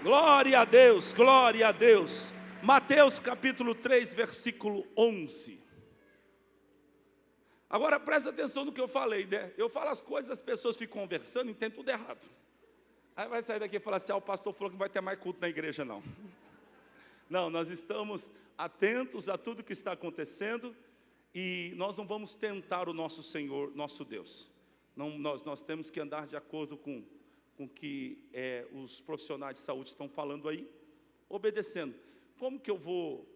Glória a Deus, glória a Deus. Mateus capítulo 3, versículo 11. Agora presta atenção no que eu falei, né? Eu falo as coisas, as pessoas ficam conversando e entendem tudo errado. Aí vai sair daqui e falar assim: o pastor falou que não vai ter mais culto na igreja, não. Não, nós estamos atentos a tudo que está acontecendo e nós não vamos tentar o nosso Senhor, nosso Deus. Não, nós temos que andar de acordo com que os profissionais de saúde estão falando aí, obedecendo. Como que eu vou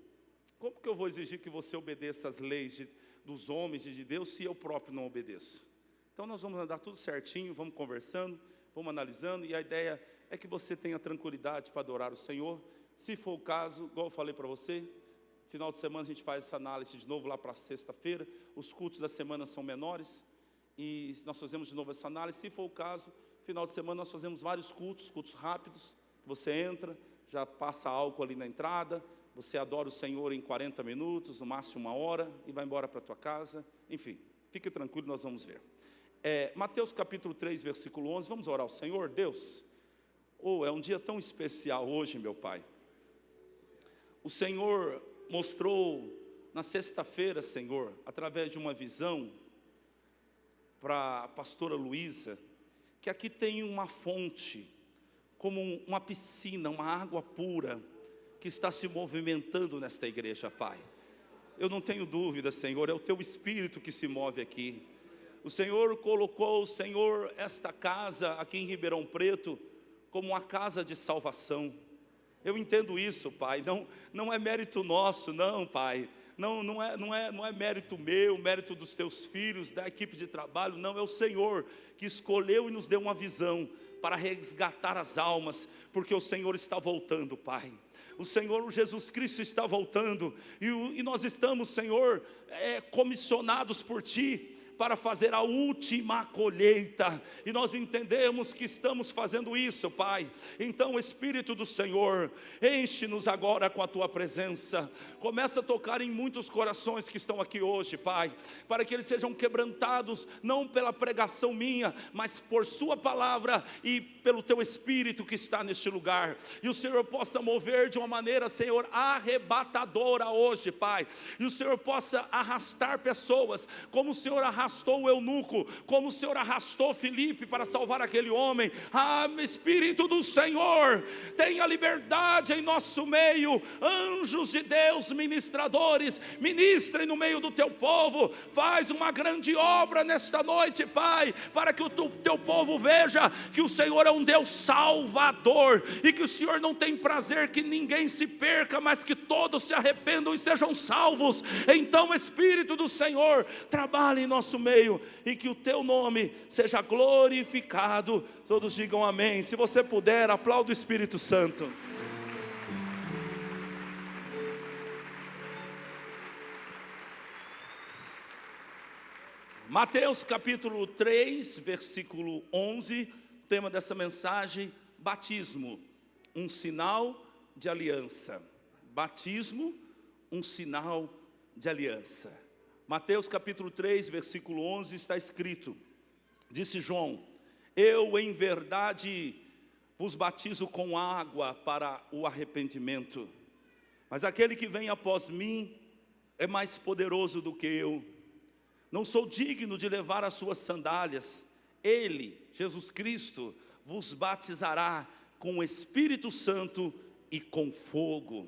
exigir que você obedeça as leis dos homens e de Deus se eu próprio não obedeço? Então nós vamos andar tudo certinho, vamos conversando, vamos analisando, e a ideia é que você tenha tranquilidade para adorar o Senhor. Se for o caso, igual eu falei para você, final de semana a gente faz essa análise de novo lá para sexta-feira. Os cultos da semana são menores e nós fazemos de novo essa análise. Se for o caso, final de semana nós fazemos vários cultos rápidos. Você entra, já passa álcool ali na entrada, você adora o Senhor em 40 minutos, no máximo 1 hora, e vai embora para a tua casa. Enfim, fique tranquilo, nós vamos ver. Mateus capítulo 3, versículo 11, vamos orar ao Senhor. Deus, é um dia tão especial hoje, meu Pai. O Senhor mostrou na sexta-feira, Senhor, através de uma visão, para a pastora Luísa, que aqui tem uma fonte, como uma piscina, uma água pura, que está se movimentando nesta igreja, Pai. Eu não tenho dúvida, Senhor, é o Teu Espírito que se move aqui. O Senhor colocou, Senhor, esta casa aqui em Ribeirão Preto, como uma casa de salvação. Eu entendo isso, Pai, não é mérito nosso, não, Pai. Não é mérito meu, mérito dos teus filhos, da equipe de trabalho, não, é o Senhor que escolheu e nos deu uma visão para resgatar as almas, porque o Senhor está voltando, Pai. O Senhor Jesus Cristo está voltando, e nós estamos, Senhor, comissionados por Ti, para fazer a última colheita, e nós entendemos que estamos fazendo isso, Pai. Então, Espírito do Senhor, enche-nos agora com a Tua presença. Começa a tocar em muitos corações que estão aqui hoje, Pai, para que eles sejam quebrantados, não pela pregação minha, mas por Sua palavra e pelo Teu Espírito que está neste lugar. E o Senhor possa mover de uma maneira, Senhor, arrebatadora hoje, Pai. E o Senhor possa arrastar pessoas, como o Senhor arrastou o eunuco, como o Senhor arrastou Filipe para salvar aquele homem. Espírito do Senhor, tenha liberdade em nosso meio. Anjos de Deus, ministradores, ministrem no meio do Teu povo. Faz uma grande obra nesta noite, Pai, para que o Teu povo veja que o Senhor é um Deus salvador, e que o Senhor não tem prazer que ninguém se perca, mas que todos se arrependam e sejam salvos. Então, Espírito do Senhor, trabalhe em nosso meio, e que o Teu nome seja glorificado. Todos digam amém. Se você puder, aplauda o Espírito Santo. Mateus capítulo 3, versículo 11, tema dessa mensagem: batismo, um sinal de aliança. Batismo, um sinal de aliança. Mateus capítulo 3, versículo 11, está escrito: disse João: eu em verdade vos batizo com água para o arrependimento, mas aquele que vem após mim é mais poderoso do que eu. Não sou digno de levar as suas sandálias. Ele, Jesus Cristo, vos batizará com o Espírito Santo e com fogo.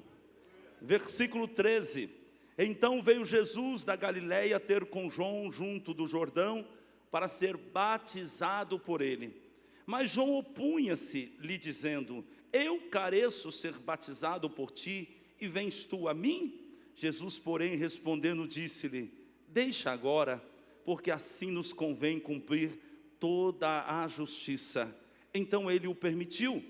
Versículo 13: então veio Jesus da Galileia ter com João junto do Jordão, para ser batizado por ele. Mas João opunha-se, lhe dizendo: eu careço ser batizado por ti, e vens tu a mim? Jesus, porém, respondendo, disse-lhe: deixa agora, porque assim nos convém cumprir toda a justiça. Então ele o permitiu,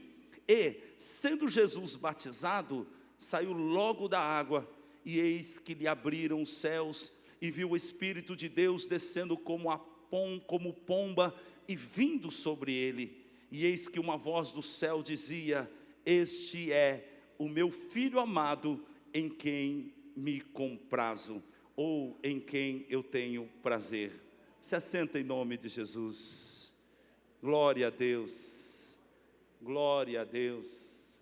e, sendo Jesus batizado, saiu logo da água, e eis que lhe abriram os céus, e viu o Espírito de Deus descendo como pomba, e vindo sobre ele. E eis que uma voz do céu dizia: este é o meu Filho amado, em quem me comprazo, ou em quem eu tenho prazer. Se assenta em nome de Jesus. Glória a Deus, glória a Deus.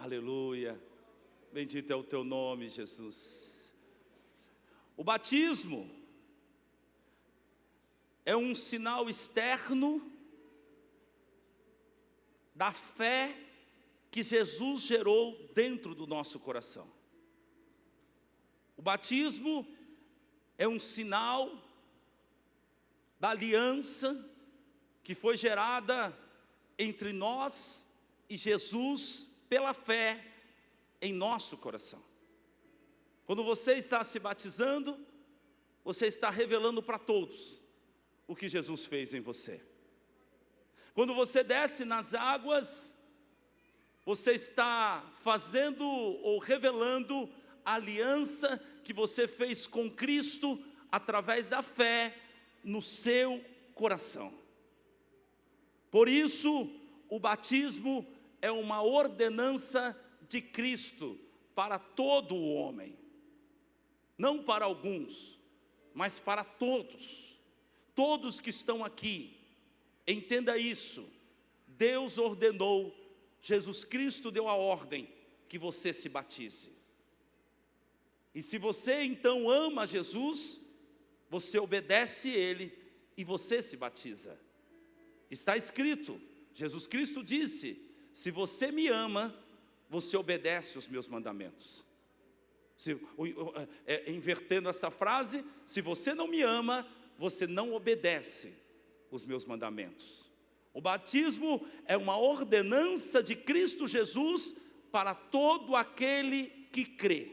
Aleluia. Bendito é o teu nome, Jesus. O batismo é um sinal externo da fé que Jesus gerou dentro do nosso coração. O batismo é um sinal da aliança que foi gerada entre nós e Jesus pela fé em nosso coração. Quando você está se batizando, você está revelando para todos o que Jesus fez em você. Quando você desce nas águas, você está fazendo ou revelando a aliança que você fez com Cristo através da fé no seu coração. Por isso, o batismo é uma ordenança de Cristo para todo o homem. Não para alguns, mas para todos. Todos que estão aqui, entenda isso. Deus ordenou, Jesus Cristo deu a ordem que você se batize. E se você então ama Jesus, você obedece Ele e você se batiza. Está escrito, Jesus Cristo disse: se você me ama, você obedece os meus mandamentos. Invertendo essa frase, se você não me ama, você não obedece os meus mandamentos. O batismo é uma ordenança de Cristo Jesus para todo aquele que crê.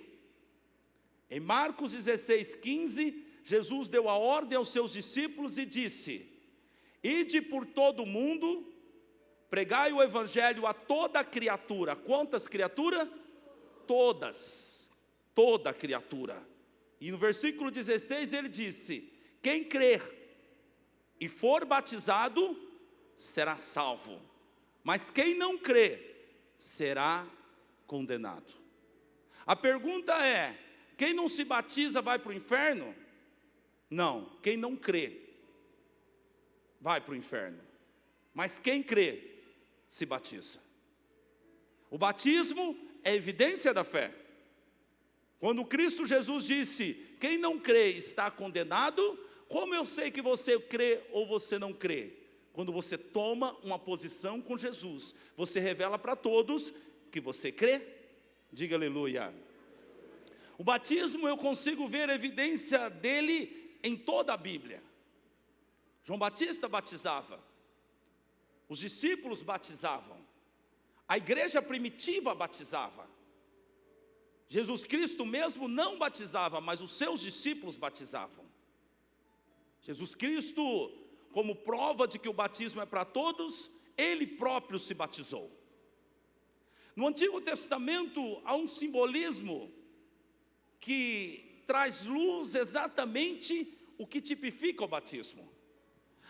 Em Marcos 16:15, Jesus deu a ordem aos seus discípulos e disse: ide por todo o mundo, pregai o evangelho a toda criatura. Quantas criaturas? Todas, toda criatura. E no versículo 16 ele disse: quem crer e for batizado será salvo, mas quem não crer será condenado. A pergunta é: quem não se batiza vai para o inferno? Não, quem não crê vai para o inferno, mas quem crê se batiza. O batismo é evidência da fé. Quando Cristo Jesus disse: quem não crê está condenado, como eu sei que você crê ou você não crê? Quando você toma uma posição com Jesus, você revela para todos que você crê. Diga aleluia. O batismo eu consigo ver a evidência dele em toda a Bíblia. João Batista batizava, os discípulos batizavam, a igreja primitiva batizava. Jesus Cristo mesmo não batizava, mas os seus discípulos batizavam. Jesus Cristo, como prova de que o batismo é para todos, ele próprio se batizou. No Antigo Testamento há um simbolismo que traz luz exatamente o que tipifica o batismo.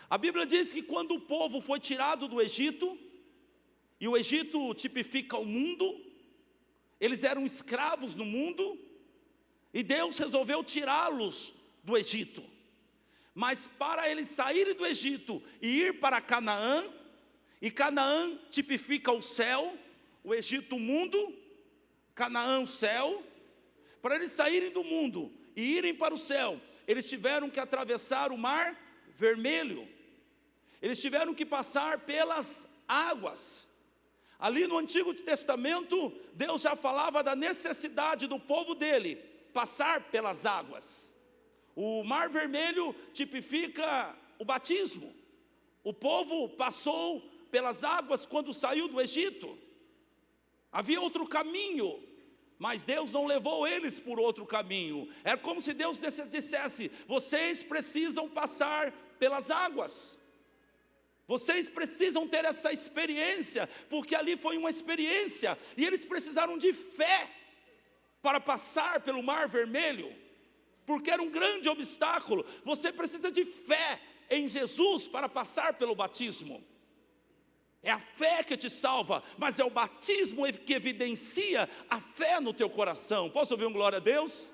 A Bíblia diz que quando o povo foi tirado do Egito, e o Egito tipifica o mundo, eles eram escravos no mundo, e Deus resolveu tirá-los do Egito. Mas para eles saírem do Egito e ir para Canaã, e Canaã tipifica o céu, o Egito o mundo, Canaã o céu. Para eles saírem do mundo e irem para o céu, eles tiveram que atravessar o Mar Vermelho. Eles tiveram que passar pelas águas. Ali no Antigo Testamento, Deus já falava da necessidade do povo dele passar pelas águas. O Mar Vermelho tipifica o batismo. O povo passou pelas águas quando saiu do Egito. Havia outro caminho, mas Deus não levou eles por outro caminho. É como se Deus dissesse: vocês precisam passar pelas águas. Vocês precisam ter essa experiência, porque ali foi uma experiência, e eles precisaram de fé para passar pelo Mar Vermelho, porque era um grande obstáculo. Você precisa de fé em Jesus para passar pelo batismo. É a fé que te salva, mas é o batismo que evidencia a fé no teu coração. Posso ouvir um glória a Deus?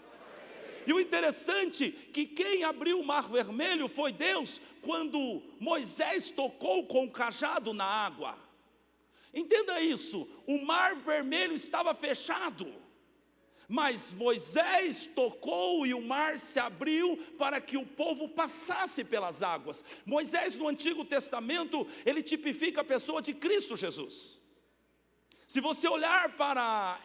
E o interessante que quem abriu o Mar Vermelho foi Deus, quando Moisés tocou com o cajado na água. Entenda isso, o mar vermelho estava fechado, mas Moisés tocou e o mar se abriu para que o povo passasse pelas águas. Moisés no Antigo Testamento, ele tipifica a pessoa de Cristo Jesus. Se você olhar para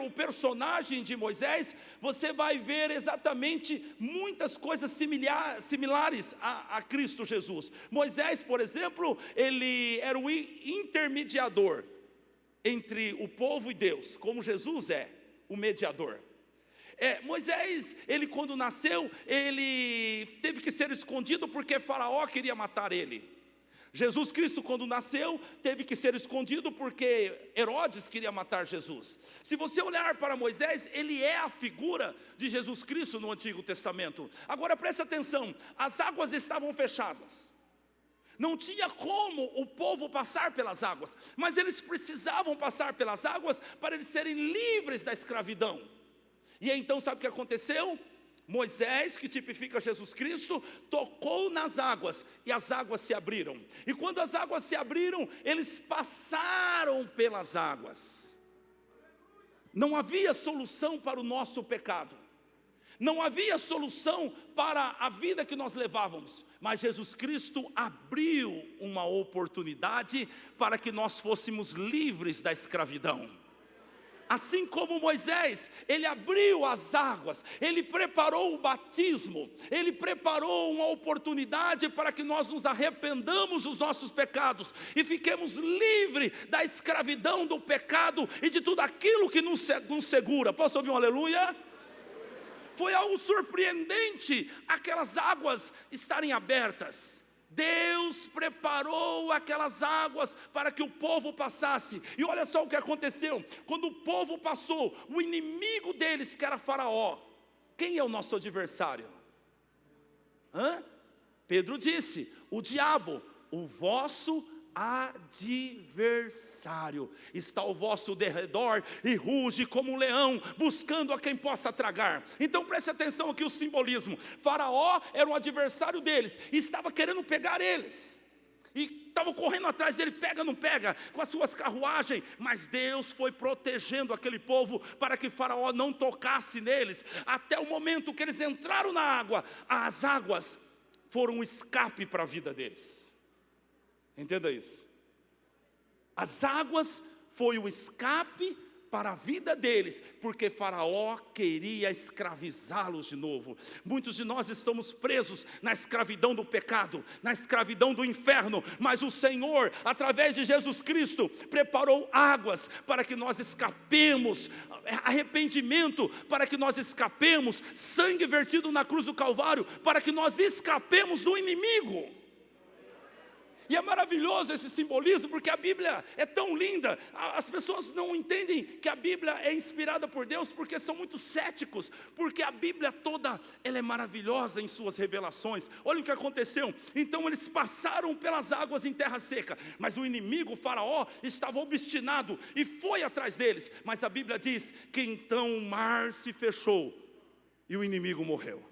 o personagem de Moisés, você vai ver exatamente muitas coisas similares a Cristo Jesus. Moisés, por exemplo, ele era o intermediador entre o povo e Deus, como Jesus é o mediador. Moisés, ele quando nasceu, ele teve que ser escondido porque Faraó queria matar ele. Jesus Cristo, quando nasceu, teve que ser escondido porque Herodes queria matar Jesus. Se você olhar para Moisés, ele é a figura de Jesus Cristo no Antigo Testamento. Agora preste atenção, as águas estavam fechadas, não tinha como o povo passar pelas águas, mas eles precisavam passar pelas águas para eles serem livres da escravidão. E então sabe o que aconteceu? Moisés, que tipifica Jesus Cristo, tocou nas águas e as águas se abriram. E quando as águas se abriram, eles passaram pelas águas. Não havia solução para o nosso pecado, não havia solução para a vida que nós levávamos, mas Jesus Cristo abriu uma oportunidade para que nós fôssemos livres da escravidão. Assim como Moisés, ele abriu as águas, ele preparou o batismo, ele preparou uma oportunidade para que nós nos arrependamos dos nossos pecados e fiquemos livres da escravidão do pecado e de tudo aquilo que nos segura. Posso ouvir um aleluia? Foi algo surpreendente aquelas águas estarem abertas. Deus preparou aquelas águas para que o povo passasse. E olha só o que aconteceu. Quando o povo passou, o inimigo deles, que era Faraó. Quem é o nosso adversário? Pedro disse, o diabo, o vosso adversário está ao vosso derredor e ruge como um leão, buscando a quem possa tragar. Então preste atenção aqui o simbolismo. Faraó era o adversário deles e estava querendo pegar eles, e estavam correndo atrás dele, pega, não pega, com as suas carruagens. Mas Deus foi protegendo aquele povo para que Faraó não tocasse neles, até o momento que eles entraram na água. As águas foram um escape para a vida deles. Entenda isso. As águas foi o escape para a vida deles, porque Faraó queria escravizá-los de novo. Muitos de nós estamos presos na escravidão do pecado, na escravidão do inferno, mas o Senhor, através de Jesus Cristo, preparou águas para que nós escapemos, arrependimento para que nós escapemos, sangue vertido na cruz do Calvário para que nós escapemos do inimigo. E é maravilhoso esse simbolismo, porque a Bíblia é tão linda. As pessoas não entendem que a Bíblia é inspirada por Deus, porque são muito céticos, porque a Bíblia toda, ela é maravilhosa em suas revelações. Olha o que aconteceu. Então eles passaram pelas águas em terra seca, mas o inimigo, o Faraó, estava obstinado e foi atrás deles. Mas a Bíblia diz que então o mar se fechou e o inimigo morreu.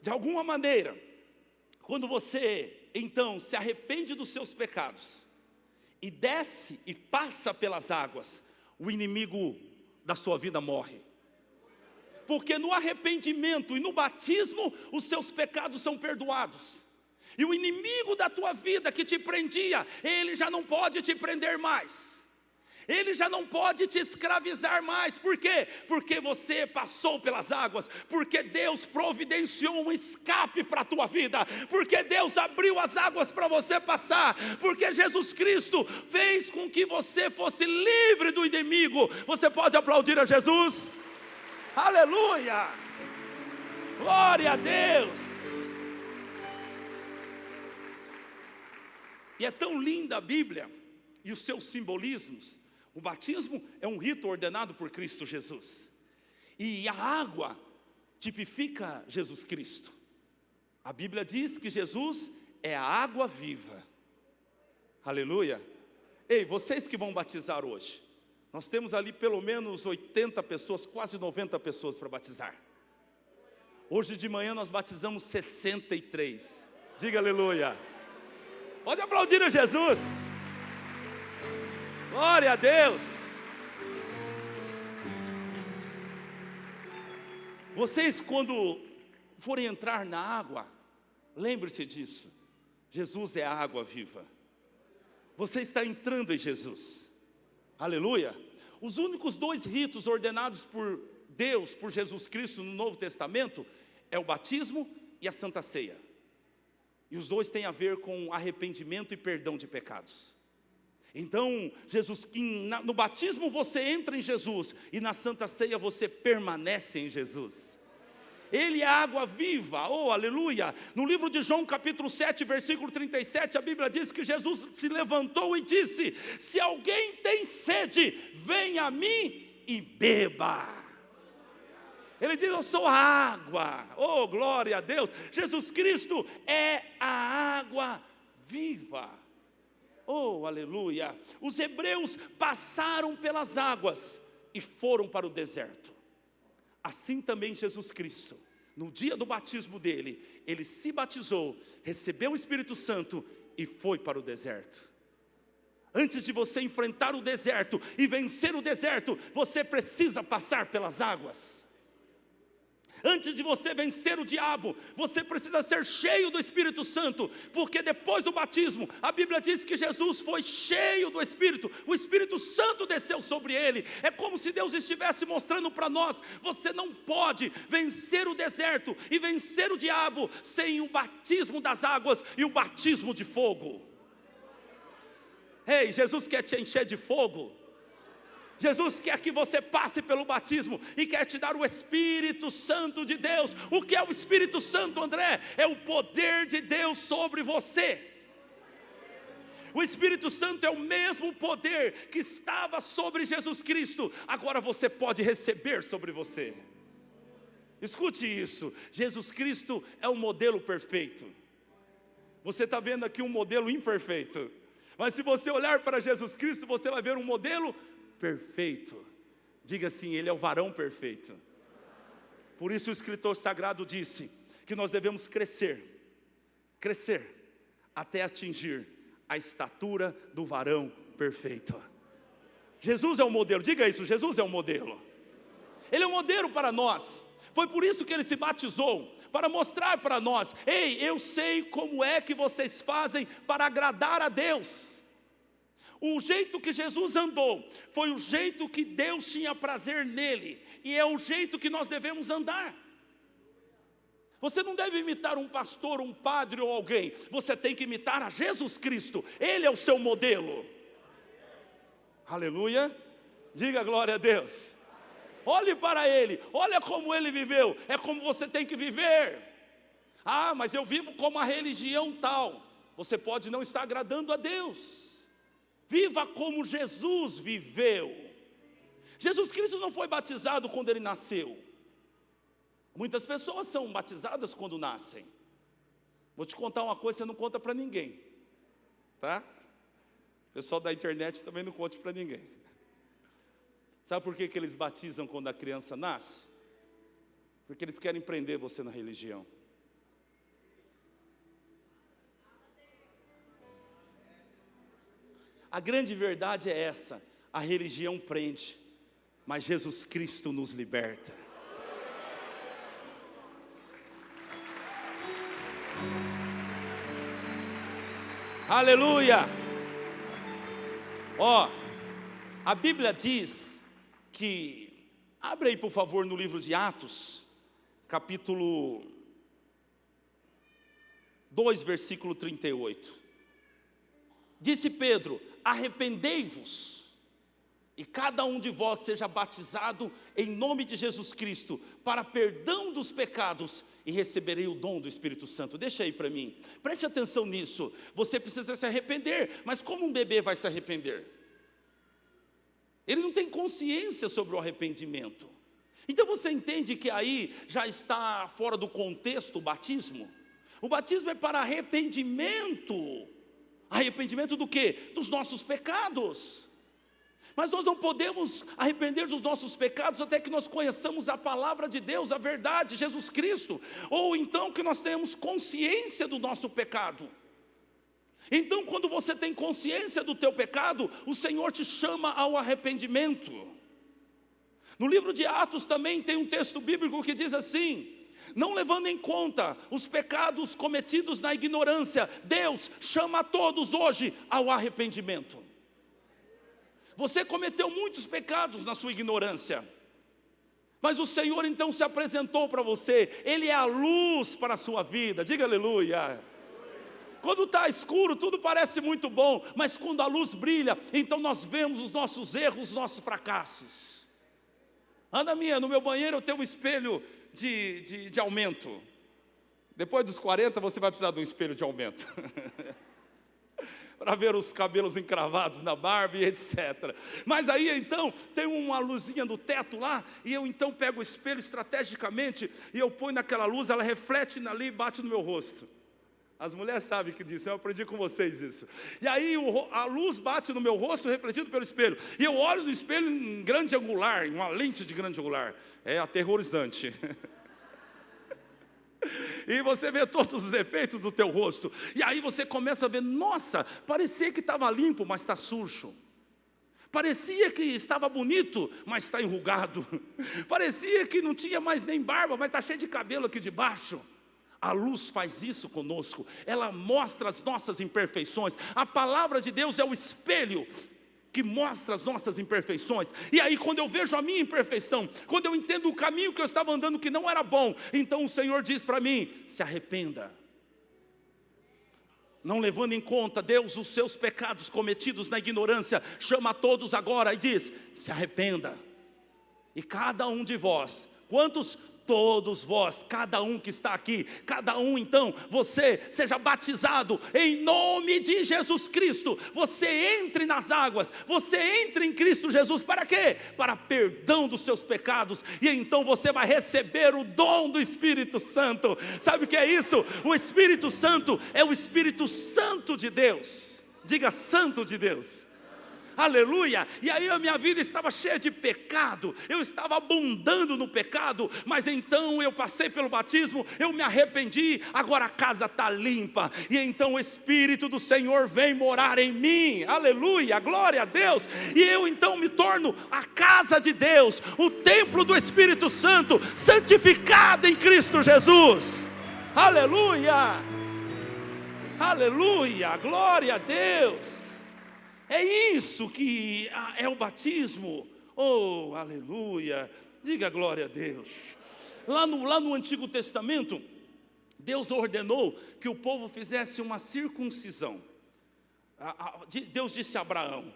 De alguma maneira, quando você então se arrepende dos seus pecados e desce e passa pelas águas, o inimigo da sua vida morre. Porque no arrependimento e no batismo, os seus pecados são perdoados. E o inimigo da tua vida que te prendia, ele já não pode te prender mais. Ele já não pode te escravizar mais. Por quê? Porque você passou pelas águas, porque Deus providenciou um escape para a tua vida, porque Deus abriu as águas para você passar, porque Jesus Cristo fez com que você fosse livre do inimigo. Você pode aplaudir a Jesus? Aleluia! Glória a Deus! E é tão linda a Bíblia e os seus simbolismos. O batismo é um rito ordenado por Cristo Jesus. E a água tipifica Jesus Cristo. A Bíblia diz que Jesus é a água viva. Aleluia. Ei, vocês que vão batizar hoje, nós temos ali pelo menos 80 pessoas, quase 90 pessoas para batizar. Hoje de manhã nós batizamos 63. Diga aleluia. Pode aplaudir a Jesus. Glória a Deus. Vocês, quando forem entrar na água, lembre-se disso. Jesus é a água viva. Você está entrando em Jesus. Aleluia. Os únicos 2 ritos ordenados por Deus, por Jesus Cristo no Novo Testamento, é o batismo e a Santa Ceia. E os 2 têm a ver com arrependimento e perdão de pecados. Então, no batismo você entra em Jesus, e na Santa Ceia você permanece em Jesus. Ele é a água viva, oh aleluia. No livro de João capítulo 7, versículo 37, a Bíblia diz que Jesus se levantou e disse: se alguém tem sede, venha a mim e beba. Ele diz: eu sou a água, oh glória a Deus. Jesus Cristo é a água viva. Oh, aleluia. Os hebreus passaram pelas águas e foram para o deserto. Assim também Jesus Cristo, no dia do batismo dele, ele se batizou, recebeu o Espírito Santo e foi para o deserto. Antes de você enfrentar o deserto e vencer o deserto, você precisa passar pelas águas. Antes de você vencer o diabo, você precisa ser cheio do Espírito Santo, porque depois do batismo, a Bíblia diz que Jesus foi cheio do Espírito, o Espírito Santo desceu sobre ele. É como se Deus estivesse mostrando para nós: você não pode vencer o deserto e vencer o diabo sem o batismo das águas e o batismo de fogo. Ei, Jesus quer te encher de fogo. Jesus quer que você passe pelo batismo e quer te dar o Espírito Santo de Deus. O que é o Espírito Santo, André? É o poder de Deus sobre você. O Espírito Santo é o mesmo poder que estava sobre Jesus Cristo, agora você pode receber sobre você. Escute isso: Jesus Cristo é o modelo perfeito. Você está vendo aqui um modelo imperfeito, mas se você olhar para Jesus Cristo, você vai ver um modelo perfeito. Diga assim: ele é o varão perfeito. Por isso o escritor sagrado disse que nós devemos crescer até atingir a estatura do varão perfeito. Jesus é o modelo, diga isso: Jesus é o modelo. Ele é o modelo para nós. Foi por isso que ele se batizou, para mostrar para nós: ei, eu sei como é que vocês fazem para agradar a Deus. O jeito que Jesus andou foi o jeito que Deus tinha prazer nele, e é o jeito que nós devemos andar. Você não deve imitar um pastor, um padre ou alguém. Você tem que imitar a Jesus Cristo. Ele é o seu modelo. Aleluia. Diga glória a Deus. Olhe para ele, olha como ele viveu. É como você tem que viver. Ah, mas eu vivo como a religião tal. Você pode não estar agradando a Deus. Viva como Jesus viveu. Jesus Cristo não foi batizado quando ele nasceu. Muitas pessoas são batizadas quando nascem. Vou te contar uma coisa, você não conta para ninguém, tá? O pessoal da internet também não conte para ninguém. Sabe por que eles batizam quando a criança nasce? Porque eles querem prender você na religião. A grande verdade é essa: a religião prende, mas Jesus Cristo nos liberta. Aleluia! Ó, a Bíblia diz que, abre aí por favor no livro de Atos, capítulo 2, versículo 38. Disse Pedro: arrependei-vos, e cada um de vós seja batizado em nome de Jesus Cristo, para perdão dos pecados, e receberei o dom do Espírito Santo. Deixa aí para mim, preste atenção nisso. Você precisa se arrepender, mas como um bebê vai se arrepender? Ele não tem consciência sobre o arrependimento. Então você entende que aí já está fora do contexto o batismo? O batismo é para arrependimento. Arrependimento do quê? Dos nossos pecados. Mas nós não podemos arrepender dos nossos pecados até que nós conheçamos a palavra de Deus, a verdade, Jesus Cristo. Ou então que nós tenhamos consciência do nosso pecado. Então, quando você tem consciência do teu pecado, o Senhor te chama ao arrependimento. No livro de Atos também tem um texto bíblico que diz assim: não levando em conta os pecados cometidos na ignorância, Deus chama a todos hoje ao arrependimento. Você cometeu muitos pecados na sua ignorância, mas o Senhor então se apresentou para você. Ele é a luz para a sua vida, diga aleluia. Quando está escuro, tudo parece muito bom, mas quando a luz brilha, então nós vemos os nossos erros, os nossos fracassos. Ana minha, no meu banheiro eu tenho um espelho de aumento. Depois dos 40 você vai precisar de um espelho de aumento para ver os cabelos encravados na barba e etc. Mas aí então tem uma luzinha do teto lá, e eu então pego o espelho estrategicamente e eu ponho naquela luz, ela reflete ali e bate no meu rosto. As mulheres sabem que disso, eu aprendi com vocês isso. E aí a luz bate no meu rosto, refletido pelo espelho. E eu olho no espelho em grande angular, em uma lente de grande angular. É aterrorizante. E você vê todos os defeitos do teu rosto. E aí você começa a ver, nossa, parecia que estava limpo, mas está sujo. Parecia que estava bonito, mas está enrugado. Parecia que não tinha mais nem barba, mas está cheio de cabelo aqui debaixo. A luz faz isso conosco, ela mostra as nossas imperfeições. A palavra de Deus é o espelho que mostra as nossas imperfeições. E aí quando eu vejo a minha imperfeição, quando eu entendo o caminho que eu estava andando que não era bom, então o Senhor diz para mim: se arrependa. Não levando em conta, Deus, os seus pecados cometidos na ignorância, chama a todos agora e diz: se arrependa. E cada um de vós, quantos? Todos vós, cada um que está aqui, cada um então, você seja batizado em nome de Jesus Cristo. Você entre nas águas, você entre em Cristo Jesus, para quê? Para perdão dos seus pecados, e então você vai receber o dom do Espírito Santo. Sabe o que é isso? O Espírito Santo é o Espírito Santo de Deus. Diga: Santo de Deus. Aleluia. E aí a minha vida estava cheia de pecado, eu estava abundando no pecado, mas então eu passei pelo batismo, eu me arrependi, agora a casa está limpa, e então o Espírito do Senhor vem morar em mim. Aleluia, glória a Deus. E eu então me torno a casa de Deus, o templo do Espírito Santo, santificado em Cristo Jesus. Aleluia, aleluia, glória a Deus. É isso que é o batismo. Oh, aleluia, diga glória a Deus. Lá no Antigo Testamento, Deus ordenou que o povo fizesse uma circuncisão. Deus disse a Abraão: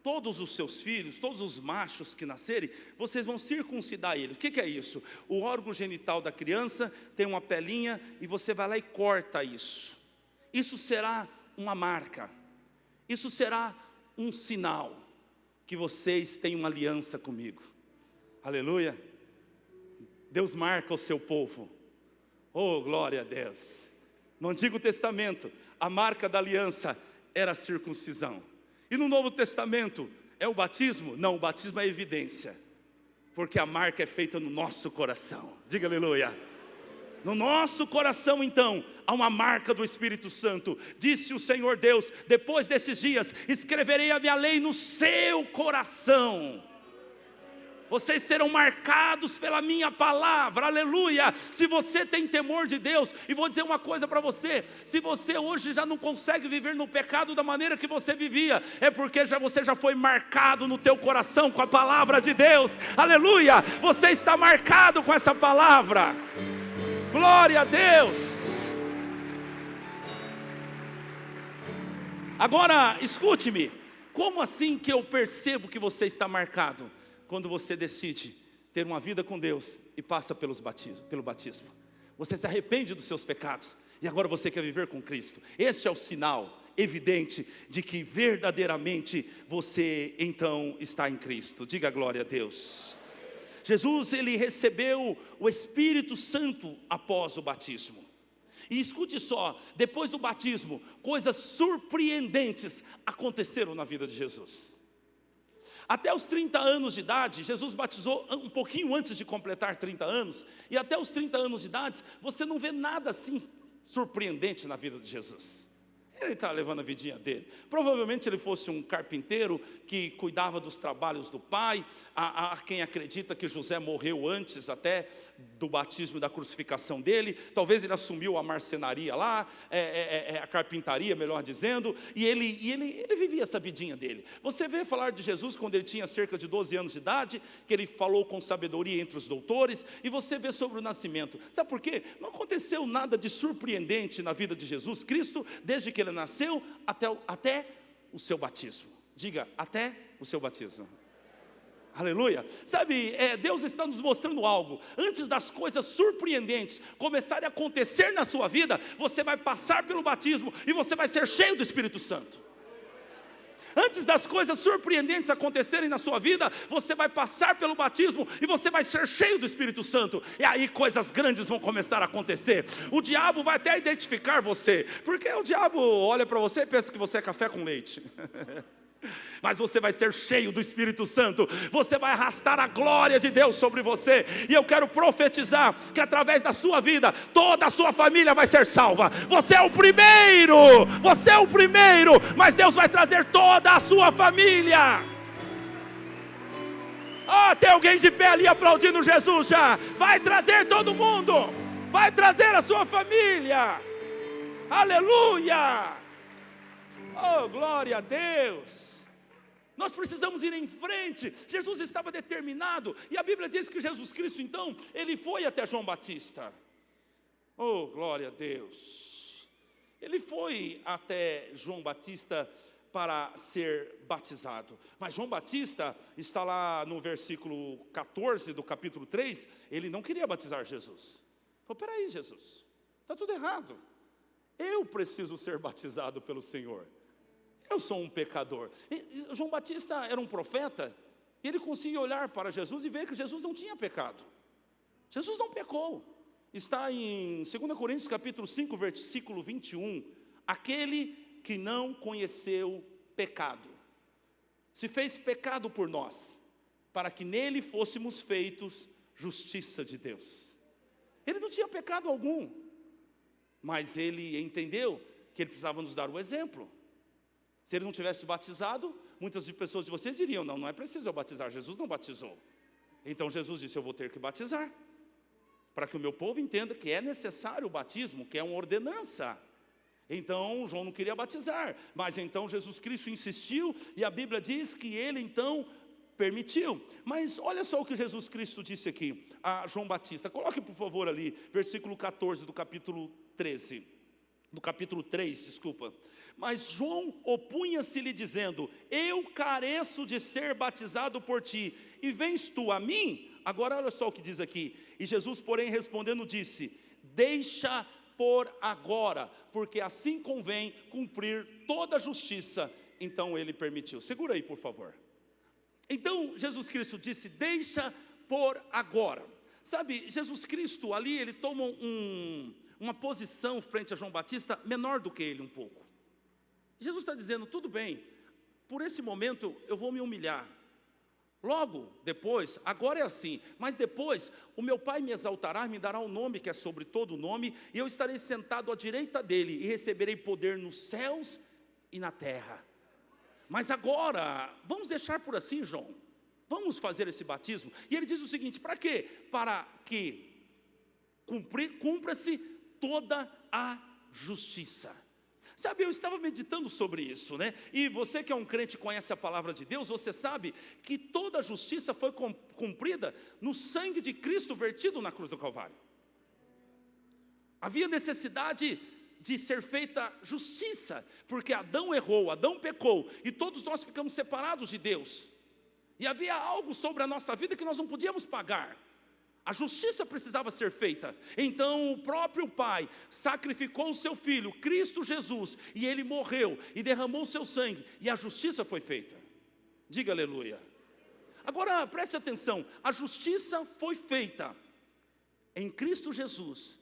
todos os seus filhos, todos os machos que nascerem, vocês vão circuncidar eles. O que é isso? O órgão genital da criança tem uma pelinha, e você vai lá e corta isso. Isso será uma marca, isso será um sinal que vocês têm uma aliança comigo. Aleluia. Deus marca o seu povo. Oh, glória a Deus. No Antigo Testamento, a marca da aliança era a circuncisão. E no Novo Testamento, é o batismo? Não, o batismo é evidência, porque a marca é feita no nosso coração. Diga aleluia. No nosso coração então, há uma marca do Espírito Santo. Disse o Senhor Deus: depois desses dias, escreverei a minha lei no seu coração. Vocês serão marcados pela minha palavra, aleluia. Se você tem temor de Deus, e vou dizer uma coisa para você: se você hoje já não consegue viver no pecado da maneira que você vivia, é porque você já foi marcado no teu coração com a palavra de Deus, aleluia. Você está marcado com essa palavra. Glória a Deus. Agora, escute-me. Como assim que eu percebo que você está marcado? Quando você decide ter uma vida com Deus e passa pelo batismo. Você se arrepende dos seus pecados e agora você quer viver com Cristo. Este é o sinal evidente de que verdadeiramente você então está em Cristo. Diga glória a Deus. Jesus, ele recebeu o Espírito Santo após o batismo. E escute só, depois do batismo, coisas surpreendentes aconteceram na vida de Jesus. Até os 30 anos de idade, Jesus batizou um pouquinho antes de completar 30 anos, e até os 30 anos de idade, você não vê nada assim surpreendente na vida de Jesus. Ele está levando a vidinha dele. Provavelmente ele fosse um carpinteiro que cuidava dos trabalhos do pai. Há quem acredita que José morreu antes até do batismo e da crucificação dele. Talvez ele assumiu a marcenaria lá, a carpintaria, melhor dizendo. E ele vivia essa vidinha dele. Você vê falar de Jesus quando ele tinha cerca de 12 anos de idade, que ele falou com sabedoria entre os doutores. E você vê sobre o nascimento. Sabe por quê? Não aconteceu nada de surpreendente na vida de Jesus Cristo, desde que ele nasceu até o seu batismo. Diga, até o seu batismo. Aleluia. Sabe, Deus está nos mostrando algo. Antes das coisas surpreendentes começarem a acontecer na sua vida, você vai passar pelo batismo e você vai ser cheio do Espírito Santo. Antes das coisas surpreendentes acontecerem na sua vida, você vai passar pelo batismo e você vai ser cheio do Espírito Santo. E aí coisas grandes vão começar a acontecer. O diabo vai até identificar você, porque o diabo olha para você e pensa que você é café com leite. Mas você vai ser cheio do Espírito Santo. Você vai arrastar a glória de Deus sobre você. E eu quero profetizar que através da sua vida toda a sua família vai ser salva. Você é o primeiro. Você é o primeiro. Mas Deus vai trazer toda a sua família. Tem alguém de pé ali aplaudindo Jesus já. Vai trazer todo mundo. Vai trazer a sua família. Aleluia. Oh, glória a Deus. Nós precisamos ir em frente. Jesus estava determinado. E a Bíblia diz que Jesus Cristo, então, ele foi até João Batista. Oh, glória a Deus. Ele foi até João Batista para ser batizado. Mas João Batista está lá no versículo 14 do capítulo 3. Ele não queria batizar Jesus. Falou, peraí, Jesus, está tudo errado. Eu preciso ser batizado pelo Senhor. Eu sou um pecador. João Batista era um profeta, e ele conseguia olhar para Jesus e ver que Jesus não tinha pecado. Jesus não pecou. Está em 2 Coríntios capítulo 5, versículo 21. Aquele que não conheceu pecado, se fez pecado por nós, para que nele fôssemos feitos justiça de Deus. Ele não tinha pecado algum, mas ele entendeu que ele precisava nos dar o exemplo. Se ele não tivesse batizado, muitas pessoas de vocês diriam, não é preciso eu batizar, Jesus não batizou. Então Jesus disse, eu vou ter que batizar, para que o meu povo entenda que é necessário o batismo, que é uma ordenança. Então João não queria batizar, mas então Jesus Cristo insistiu, e a Bíblia diz que ele então permitiu. Mas olha só o que Jesus Cristo disse aqui a João Batista. Coloque por favor ali, versículo 14 do capítulo 13, do capítulo 3, desculpa. Mas João opunha-se-lhe dizendo, eu careço de ser batizado por ti, e vens tu a mim? Agora olha só o que diz aqui. E Jesus porém respondendo disse, deixa por agora, porque assim convém cumprir toda a justiça. Então ele permitiu. Segura aí por favor. Então Jesus Cristo disse, deixa por agora. Sabe, Jesus Cristo ali, ele toma uma posição frente a João Batista menor do que ele um pouco. Jesus está dizendo, tudo bem, por esse momento eu vou me humilhar. Logo depois, agora é assim, mas depois o meu Pai me exaltará, me dará um nome que é sobre todo nome, e eu estarei sentado à direita dele, e receberei poder nos céus e na terra. Mas agora, vamos deixar por assim, João, vamos fazer esse batismo. E ele diz o seguinte, para quê? Para que cumpra-se toda a justiça. Sabe, eu estava meditando sobre isso, né? E você que é um crente e conhece a palavra de Deus, você sabe que toda a justiça foi cumprida no sangue de Cristo vertido na cruz do Calvário. Havia necessidade de ser feita justiça, porque Adão errou, Adão pecou, e todos nós ficamos separados de Deus. E havia algo sobre a nossa vida que nós não podíamos pagar. A justiça precisava ser feita. Então o próprio Pai sacrificou o seu Filho, Cristo Jesus, e Ele morreu e derramou o seu sangue, e a justiça foi feita. Diga aleluia. Agora preste atenção, a justiça foi feita em Cristo Jesus,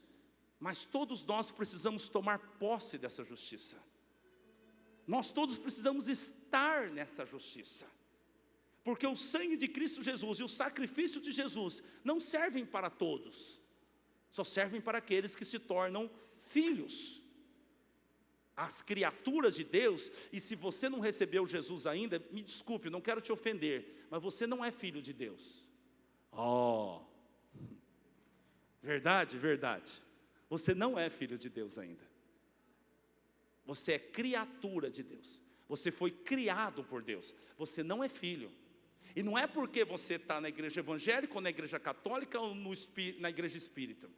mas todos nós precisamos tomar posse dessa justiça. Nós todos precisamos estar nessa justiça. Porque o sangue de Cristo Jesus e o sacrifício de Jesus não servem para todos, só servem para aqueles que se tornam filhos. as criaturas de Deus, e se você não recebeu Jesus ainda, me desculpe, não quero te ofender, mas você não é filho de Deus. Oh, verdade, verdade. Você não é filho de Deus ainda. Você é criatura de Deus. Você foi criado por Deus. Você não é filho. E não é porque você está na igreja evangélica, ou na igreja católica, ou na igreja espírita.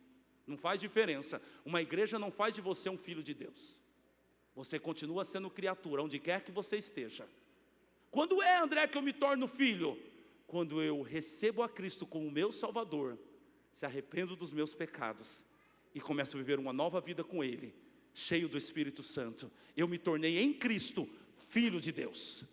Não faz diferença. Uma igreja não faz de você um filho de Deus. Você continua sendo criatura, onde quer que você esteja. Quando é, André, que eu me torno filho? Quando eu recebo a Cristo como meu Salvador, se arrependo dos meus pecados e começo a viver uma nova vida com Ele, cheio do Espírito Santo. Eu me tornei em Cristo filho de Deus.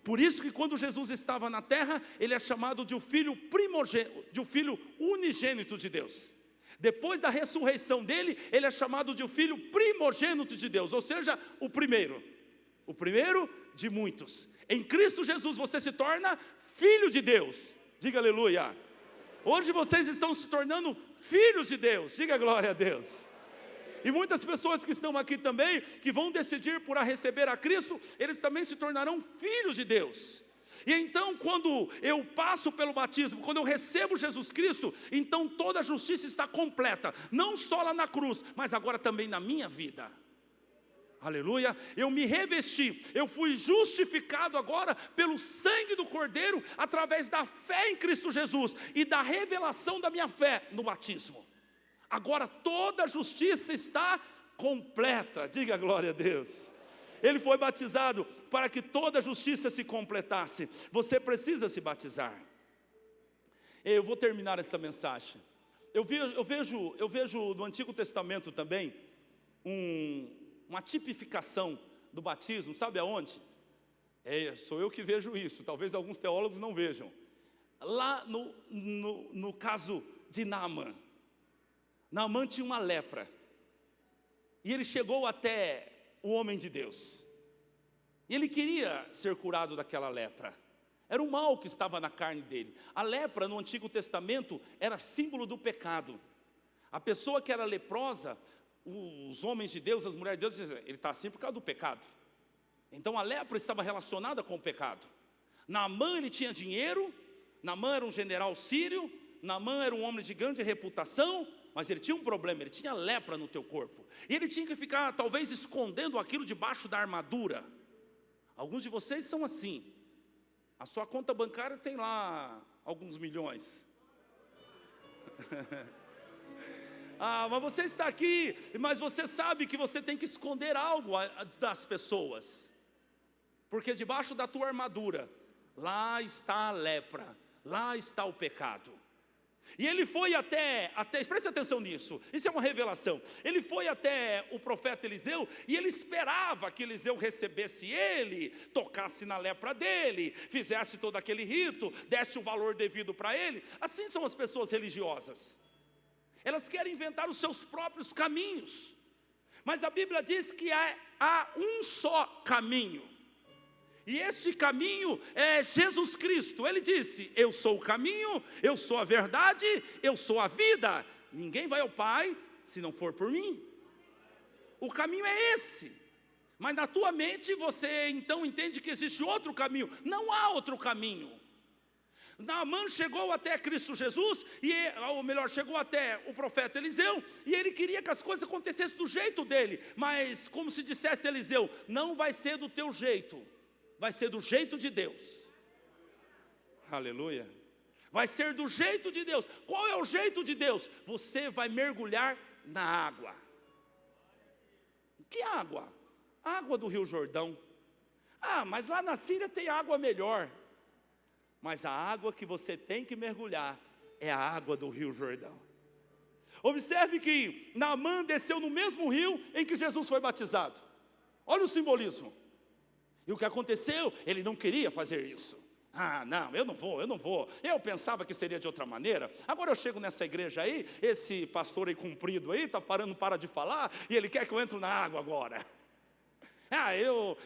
Por isso que quando Jesus estava na terra, Ele é chamado de um filho primogênito, de um filho unigênito de Deus. Depois da ressurreição dele, Ele é chamado de um filho primogênito de Deus, ou seja, o primeiro de muitos. Em Cristo Jesus você se torna filho de Deus, diga aleluia. Hoje vocês estão se tornando filhos de Deus, diga glória a Deus. E muitas pessoas que estão aqui também, que vão decidir por receber a Cristo, eles também se tornarão filhos de Deus. E então quando eu passo pelo batismo, quando eu recebo Jesus Cristo, então toda a justiça está completa, não só lá na cruz, mas agora também na minha vida. Aleluia, eu me revesti, eu fui justificado agora pelo sangue do Cordeiro, através da fé em Cristo Jesus, e da revelação da minha fé no batismo. Agora toda a justiça está completa, diga glória a Deus. Ele foi batizado para que toda a justiça se completasse. Você precisa se batizar. Eu vou terminar essa mensagem. Eu vejo no Antigo Testamento também uma tipificação do batismo, sabe aonde? Sou eu que vejo isso, talvez alguns teólogos não vejam. Lá no caso de Naamã. Naamã tinha uma lepra, e ele chegou até o homem de Deus, e ele queria ser curado daquela lepra. Era um mal que estava na carne dele. A lepra no Antigo Testamento era símbolo do pecado. A pessoa que era leprosa, os homens de Deus, as mulheres de Deus diziam, ele está assim por causa do pecado. Então a lepra estava relacionada com o pecado. Naamã, ele tinha dinheiro, Naamã era um general sírio, Naamã era um homem de grande reputação, mas ele tinha um problema, ele tinha lepra no teu corpo. E ele tinha que ficar, talvez, escondendo aquilo debaixo da armadura. Alguns de vocês são assim. A sua conta bancária tem lá alguns milhões. Mas você está aqui, mas você sabe que você tem que esconder algo das pessoas. Porque debaixo da tua armadura, lá está a lepra, lá está o pecado. E ele foi até, preste atenção nisso, isso é uma revelação. Ele foi até o profeta Eliseu, e ele esperava que Eliseu recebesse ele, tocasse na lepra dele, fizesse todo aquele rito, desse o valor devido para ele. Assim são as pessoas religiosas. Elas querem inventar os seus próprios caminhos. Mas a Bíblia diz que há um só caminho. E esse caminho é Jesus Cristo. Ele disse, eu sou o caminho, eu sou a verdade, eu sou a vida. Ninguém vai ao Pai se não for por mim. O caminho é esse. Mas na tua mente você então entende que existe outro caminho. Não há outro caminho. Naamã chegou até Cristo Jesus, ou melhor, chegou até o profeta Eliseu, e ele queria que as coisas acontecessem do jeito dele. Mas como se dissesse Eliseu, não vai ser do teu jeito, vai ser do jeito de Deus. Aleluia. Vai ser do jeito de Deus. Qual é o jeito de Deus? Você vai mergulhar na água. Que água? Água do Rio Jordão. Mas lá na Síria tem água melhor. Mas a água que você tem que mergulhar é a água do Rio Jordão. Observe que Naamã desceu no mesmo rio em que Jesus foi batizado. Olha o simbolismo. E o que aconteceu? Ele não queria fazer isso. Não, eu não vou. Eu pensava que seria de outra maneira. Agora eu chego nessa igreja aí, esse pastor aí comprido aí, para de falar, e ele quer que eu entre na água agora.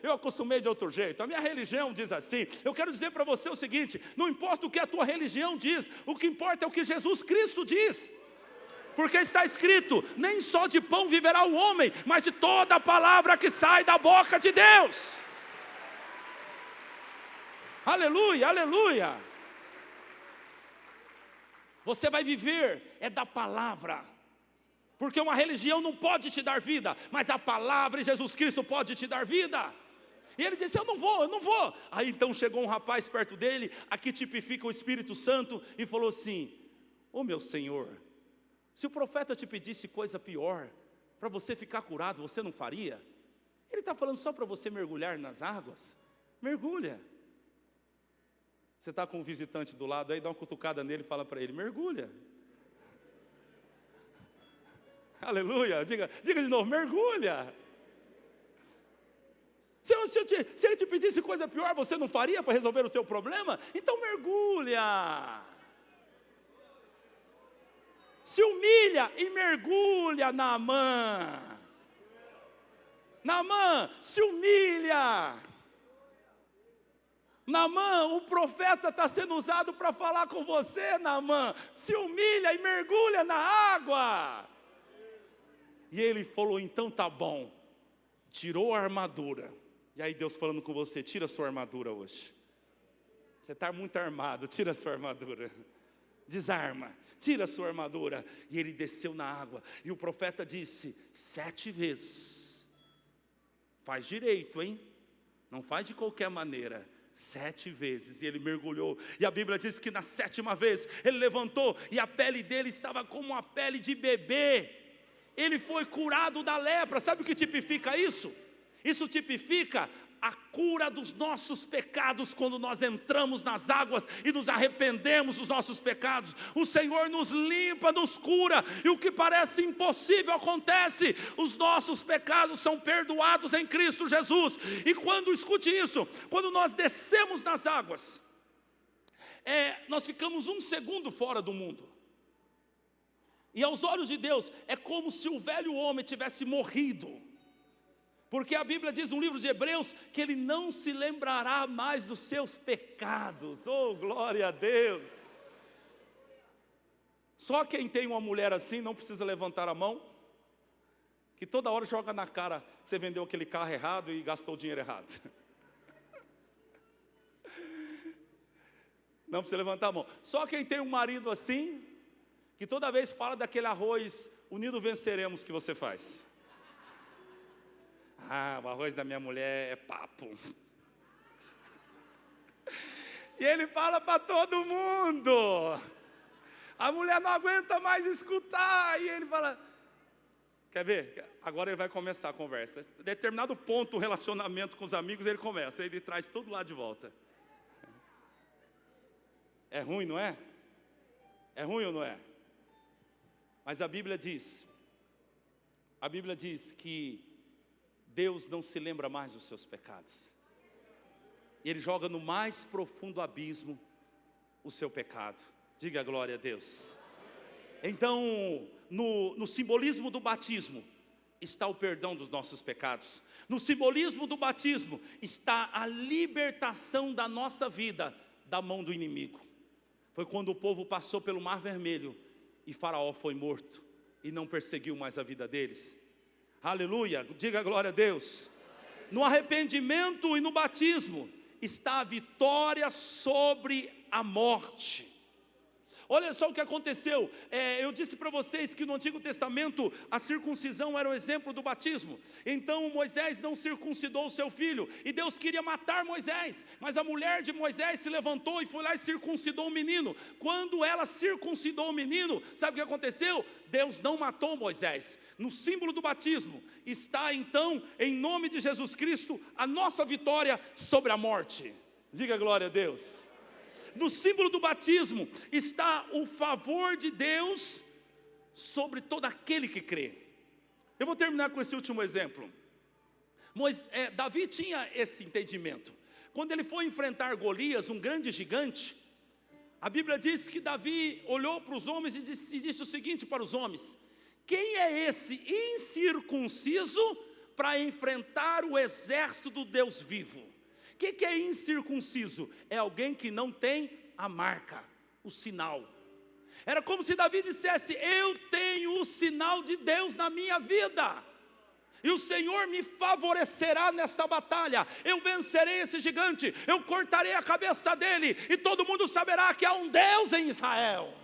Eu acostumei de outro jeito, a minha religião diz assim. Eu quero dizer para você o seguinte, não importa o que a tua religião diz, o que importa é o que Jesus Cristo diz. Porque está escrito: nem só de pão viverá o homem, mas de toda a palavra que sai da boca de Deus. Aleluia, aleluia. Você vai viver é da palavra. Porque uma religião não pode te dar vida, mas a palavra de Jesus Cristo pode te dar vida. E ele disse: eu não vou. Aí então chegou um rapaz perto dele, aqui tipifica o Espírito Santo, e falou assim: ô meu Senhor, se o profeta te pedisse coisa pior, para você ficar curado, você não faria? Ele está falando só para você mergulhar nas águas? Mergulha. Você está com um visitante do lado aí, dá uma cutucada nele e fala para ele: mergulha. Aleluia, diga de novo: mergulha. Se ele te pedisse coisa pior, você não faria para resolver o teu problema? Então mergulha. Se humilha e mergulha, Naamã. Naamã, se humilha. Naamã, o profeta está sendo usado para falar com você, Naamã. Se humilha e mergulha na água. E ele falou: então tá bom. Tirou a armadura. E aí Deus falando com você: tira a sua armadura hoje. Você está muito armado, tira a sua armadura. Desarma, tira a sua armadura. E ele desceu na água. E o profeta disse: 7 vezes. Faz direito, hein? Não faz de qualquer maneira. 7 vezes, e ele mergulhou, e a Bíblia diz que na 7ª vez, ele levantou, e a pele dele estava como a pele de bebê, ele foi curado da lepra. Sabe o que tipifica isso? Isso tipifica a cura dos nossos pecados, quando nós entramos nas águas e nos arrependemos dos nossos pecados. O Senhor nos limpa, nos cura, e o que parece impossível acontece. Os nossos pecados são perdoados em Cristo Jesus. E quando, escute isso, quando nós descemos nas águas, nós ficamos 1 segundo fora do mundo. E aos olhos de Deus, é como se o velho homem tivesse morrido. Porque a Bíblia diz no livro de Hebreus que ele não se lembrará mais dos seus pecados. Oh, glória a Deus! Só quem tem uma mulher assim não precisa levantar a mão, que toda hora joga na cara: você vendeu aquele carro errado e gastou o dinheiro errado. Não precisa levantar a mão. Só quem tem um marido assim, que toda vez fala daquele arroz unido venceremos que você faz. Ah, o arroz da minha mulher é papo. E ele fala para todo mundo. A mulher não aguenta mais escutar. E ele fala: quer ver? Agora ele vai começar a conversa. A determinado ponto, o relacionamento com os amigos, ele começa. Ele traz tudo lá de volta. É ruim, não é? É ruim ou não é? Mas a Bíblia diz que Deus não se lembra mais dos seus pecados. E Ele joga no mais profundo abismo o seu pecado. Diga glória a Deus. Então, no simbolismo do batismo, está o perdão dos nossos pecados. No simbolismo do batismo, está a libertação da nossa vida da mão do inimigo. Foi quando o povo passou pelo Mar Vermelho e Faraó foi morto e não perseguiu mais a vida deles. Aleluia, diga glória a Deus. No arrependimento e no batismo está a vitória sobre a morte. Olha só o que aconteceu. Eu disse para vocês que no Antigo Testamento a circuncisão era o exemplo do batismo. Então Moisés não circuncidou o seu filho, e Deus queria matar Moisés, mas a mulher de Moisés se levantou e foi lá e circuncidou o menino. Quando ela circuncidou o menino, sabe o que aconteceu? Deus não matou Moisés. No símbolo do batismo está então, em nome de Jesus Cristo, a nossa vitória sobre a morte. Diga glória a Deus. No símbolo do batismo está o favor de Deus sobre todo aquele que crê. Eu vou terminar com esse último exemplo. Davi tinha esse entendimento. Quando ele foi enfrentar Golias, um grande gigante, a Bíblia diz que Davi olhou para os homens e disse o seguinte para os homens: quem é esse incircunciso para enfrentar o exército do Deus vivo? O que é incircunciso? É alguém que não tem a marca, o sinal. Era como se Davi dissesse: eu tenho o sinal de Deus na minha vida, e o Senhor me favorecerá nessa batalha. Eu vencerei esse gigante, eu cortarei a cabeça dele, e todo mundo saberá que há um Deus em Israel.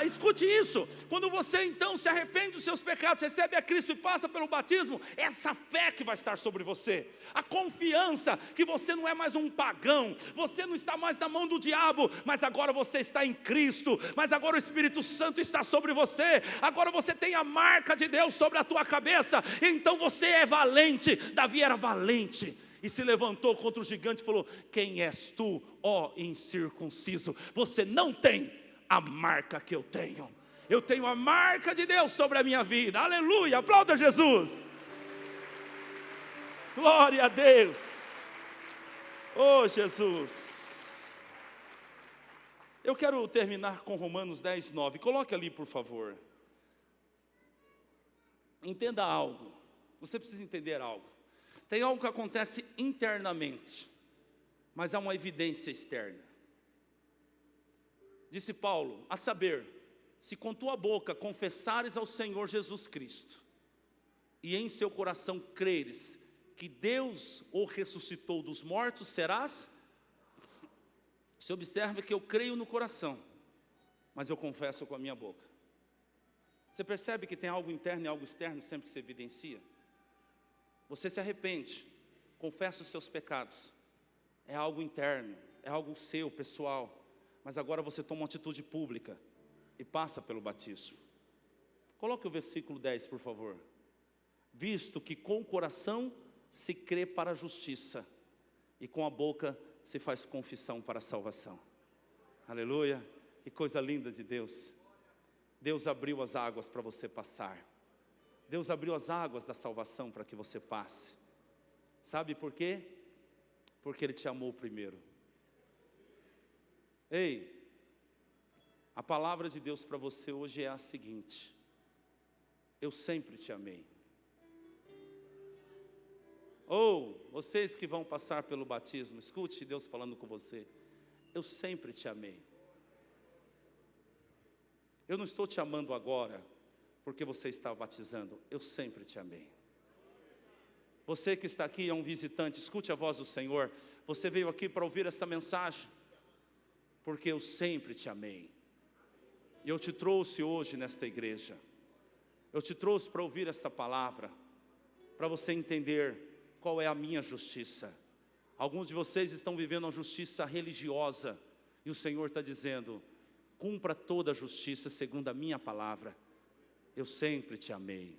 Escute isso, quando você então se arrepende dos seus pecados, recebe a Cristo e passa pelo batismo, essa fé que vai estar sobre você, a confiança que você não é mais um pagão, você não está mais na mão do diabo, mas agora você está em Cristo, mas agora o Espírito Santo está sobre você, agora você tem a marca de Deus sobre a tua cabeça, então você é valente. Davi era valente, e se levantou contra o gigante e falou: quem és tu, ó incircunciso? Você não tem a marca que eu tenho. Eu tenho a marca de Deus sobre a minha vida. Aleluia, aplauda Jesus. Glória a Deus. Oh Jesus. Eu quero terminar com Romanos 10, 9. Coloque ali, por favor. Entenda algo. Você precisa entender algo. Tem algo que acontece internamente, mas há uma evidência externa. Disse Paulo, a saber, se com tua boca confessares ao Senhor Jesus Cristo, e em seu coração creres que Deus o ressuscitou dos mortos, serás. Se observa que eu creio no coração, mas eu confesso com a minha boca. Você percebe que tem algo interno e algo externo sempre que se evidencia? Você se arrepende, confessa os seus pecados, é algo interno, é algo seu, pessoal. Mas agora você toma uma atitude pública e passa pelo batismo. Coloque o versículo 10, por favor. Visto que com o coração se crê para a justiça, e com a boca se faz confissão para a salvação. Aleluia, que coisa linda de Deus. Deus abriu as águas para você passar. Deus abriu as águas da salvação para que você passe. Sabe por quê? Porque Ele te amou primeiro. Ei, a palavra de Deus para você hoje é a seguinte: eu sempre te amei. Ou, vocês que vão passar pelo batismo, escute Deus falando com você: eu sempre te amei. Eu não estou te amando agora, porque você está batizando, eu sempre te amei. Você que está aqui é um visitante, escute a voz do Senhor. Você veio aqui para ouvir essa mensagem, porque eu sempre te amei. E eu te trouxe hoje nesta igreja. Eu te trouxe para ouvir essa palavra, para você entender qual é a minha justiça. Alguns de vocês estão vivendo uma justiça religiosa, e o Senhor está dizendo: cumpra toda a justiça segundo a minha palavra. Eu sempre te amei.